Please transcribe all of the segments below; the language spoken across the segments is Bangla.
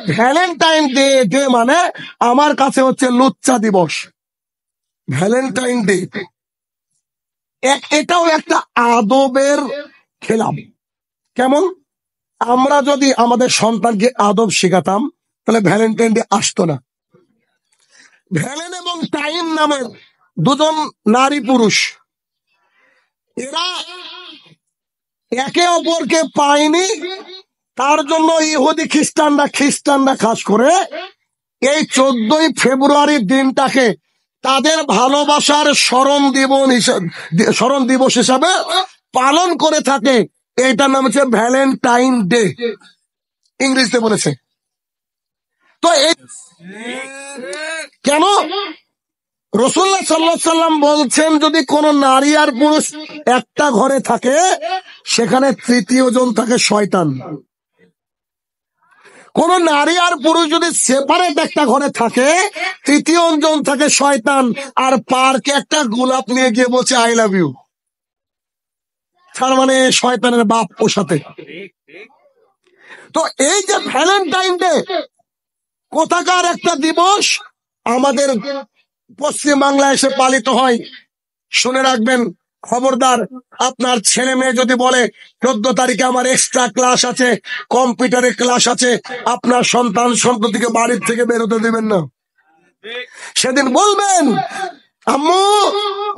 ভ্যালেন্টাইন ডে মানে আমার কাছে হচ্ছে লুচ্চা দিবস। ভ্যালেন্টাইন ডে এটাও একটা আদবের খেলাম। কেমন? আমরা যদি আমাদের সন্তানকে আদব শেখাতাম তাহলে ভ্যালেন্টাইন ডে আসতো না। ভ্যালেন এবং টাইম নামের দুজন নারী পুরুষ, এরা একে অপরকে পায়নি, তার জন্য ইহুদি খ্রিস্টানরা খাস করে এই 14ই ফেব্রুয়ারি দিনটাকে তাদের ভালোবাসার স্মরণ দিবস হিসাবে পালন করে থাকে। এটার নাম হচ্ছে ভ্যালেন্টাইন ডে, ইংরেজিতে বলেছে। তো কেন? রাসূলুল্লাহ সাল্লাল্লাহু আলাইহি সাল্লাম বলছেন, যদি কোন নারী আর পুরুষ একটা ঘরে থাকে সেখানে তৃতীয় জন থাকে শয়তান। কোন নারী আর পুরুষ যদি সেপারেট একটা ঘরে থাকে তৃতীয় জন থাকে শয়তান। আর পার্কে একটা গোলাপ নিয়ে গিয়ে বলছে আই লাভ ইউ, তার মানে শয়তানের বাপ ওর সাথে। তো এই যে ভ্যালেন্টাইন ডে কোথাকার একটা দিবস আমাদের পশ্চিম বাংলায় এসে পালিত হয়। শুনে রাখবেন, খবরদার, আপনার ছেলে মেয়ে যদি বলে 14 তারিখে আমার এক্সট্রা ক্লাস আছে, কম্পিউটারের ক্লাস আছে, আপনার সন্তান সন্ততিকে বাড়ির থেকে বেরোতে দেবেন না। সেদিন বলবেন, আম্মু,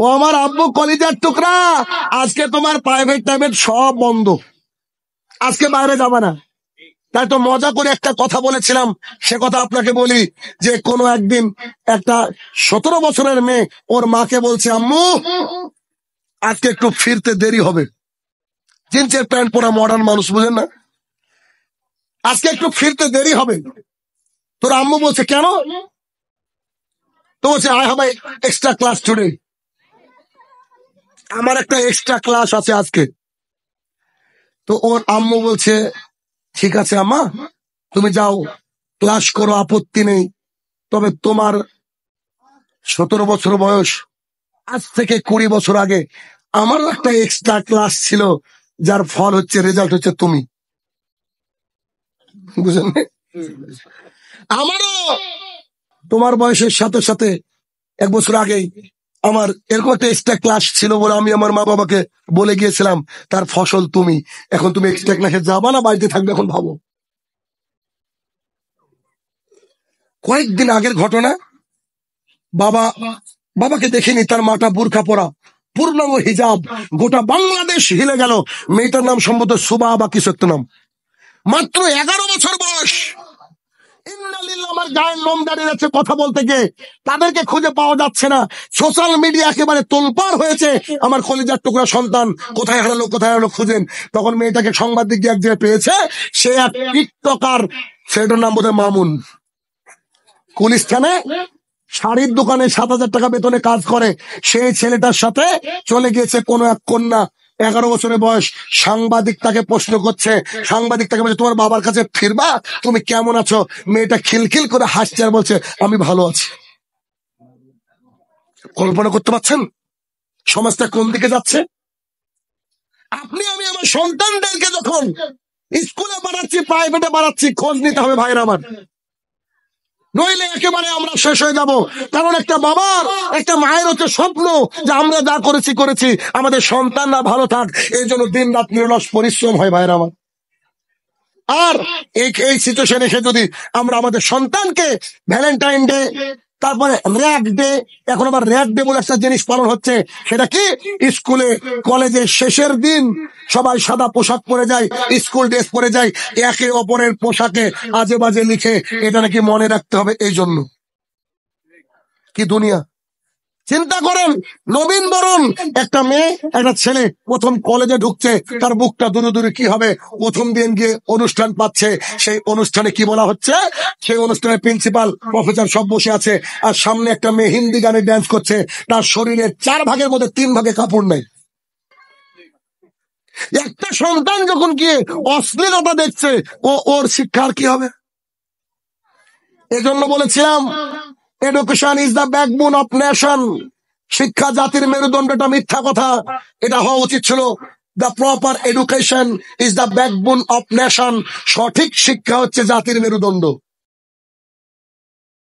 ও আমার আব্বু কলিজার টুকরা, আজকে তোমার প্রাইভেট সব বন্ধ, আজকে বাইরে যাবে না। তাই তো মজা করে একটা কথা বলেছিলাম, সে কথা আপনাকে বলি, যে কোনো একদিন একটা 17 বছরের মেয়ে ওর মাকে বলছে, আম্মু আজকে একটু ফিরতে দেরি হবে। জিন্সের প্যান্ট পরা মডার্ন মানুষ, বুঝেন না, আজকে একটু ফিরতে দেরি হবে। তোর আম্মু বলছে কেন? তো বলছে I have extra class today, আমার একটা এক্সট্রা ক্লাস আছে আজকে। তো ওর আম্মু বলছে, ঠিক আছে আম্মা, তুমি যাও ক্লাস করো, আপত্তি নেই, তবে তোমার 17 বছর বয়স, আজ থেকে 20 বছর আগে আমারও একটা এক্সট্রা ক্লাস ছিল, যার ফল হচ্ছে, রেজাল্ট হচ্ছে তুমি। বুঝলেন? আমারও তোমার বয়সের সাথে সাথে 1 বছর আগেই আমার এরকম একটা এক্সট্রা ক্লাস ছিল বলে আমি আমার মা বাবাকে বলে গিয়েছিলাম, তার ফসল তুমি। এখন তুমি এক্সট্রা ক্লাসে যাবা না বাড়িতে থাকবে? এখন ভাবো। কয়েকদিন আগের ঘটনা, বাবাকে দেখেনি, তার মাটা বুরখা পরা, পূর্ণাঙ্গ হিজাব, গোটা বাংলাদেশ হিলে গেল। মেয়েটার নাম সম্ভবত সুবা বা কিছু একটা নাম, মাত্র 11 বছর বয়স। আমার গায়ের লোম দাঁড়িয়ে যাচ্ছে কথা বলতে গিয়ে, তাদেরকে খুঁজে পাওয়া যাচ্ছে না। সোশ্যাল মিডিয়া একেবারে তোলপাড় হয়েছে, আমার কলিজার টুকরা সন্তান কোথায় হারালো খুঁজেন। তখন মেয়েটাকে সাংবাদিক এক জায়গায় পেয়েছে, সে এক টিকটকার, সেটার নাম বোধহয় মামুন, গুলিস্তানে শাড়ির দোকানে 7,000 টাকা বেতনে কাজ করে। সেই ছেলেটার সাথে চলে গিয়েছে কোন এক কন্যা, 11 বছরের বয়স। সাংবাদিক তাকে প্রশ্ন করছে, সাংবাদিক তাকে বলছে, তোমার বাবার কাছে ফিরবা, তুমি কেমন আছো? মেয়েটা খিলখিল করে হাসছে আর বলছে, আমি ভালো আছি। কল্পনা করতে পারছেন সমাজটা কোন দিকে যাচ্ছে? আপনি আমি আমার সন্তানদেরকে যখন স্কুলে বাড়াচ্ছি, প্রাইভেটে বাড়াচ্ছি, খোঁজ নিতে হবে ভাইরা আমার, নইলে একেবারে আমরা শেষ হয়ে যাব। কারণ একটা বাবার, একটা মায়ের হচ্ছে স্বপ্ন যে আমরা যা করেছি আমাদের সন্তানরা ভালো থাক, এই জন্য দিন রাত নিরলস পরিশ্রম হয় ভাইরা আমার। আর এই সিচুয়েশনে এসে যদি আমরা আমাদের সন্তানকে ভ্যালেন্টাইন ডে, তারপরে র্যাক ডে, এখন আবার র্যাক ডে বলে একটা জিনিস পালন হচ্ছে, সেটা কি? স্কুলে কলেজের শেষের দিন সবাই সাদা পোশাক পরে যায়, স্কুল ড্রেস পরে যায়, একে অপরের পোশাকে আজে বাজে লিখে, এটা নাকি মনে রাখতে হবে। এই জন্য কি দুনিয়া! চিন্তা করেন, নবীন বরণ একটা মেয়ে, একটা ছেলে প্রথম কলেজে ঢুকছে, তার বুকটা দূরে দূরে কি হবে, প্রথম দিন গিয়ে অনুষ্ঠান পাচ্ছে। সেই অনুষ্ঠানে কি বলা হচ্ছে? সেই অনুষ্ঠানে প্রিন্সিপাল, প্রফেসর সব বসে আছে, আর সামনে একটা মেয়ে হিন্দি গানে ড্যান্স করছে, তার শরীরের 4 ভাগের মধ্যে 3 ভাগে কাপড় নেই। একটা সন্তান যখন গিয়ে অশ্লীলতা দেখছে, ওর শিক্ষার কি হবে? এজন্য বলেছিলাম, education is the backbone of nation. শিক্ষা জাতির মেরুদণ্ড, এটা মিথ্যা কথা, এটা হওয়া উচিত ছিল the proper education is the backbone of nation. সঠিক শিক্ষা হচ্ছে জাতির মেরুদণ্ড।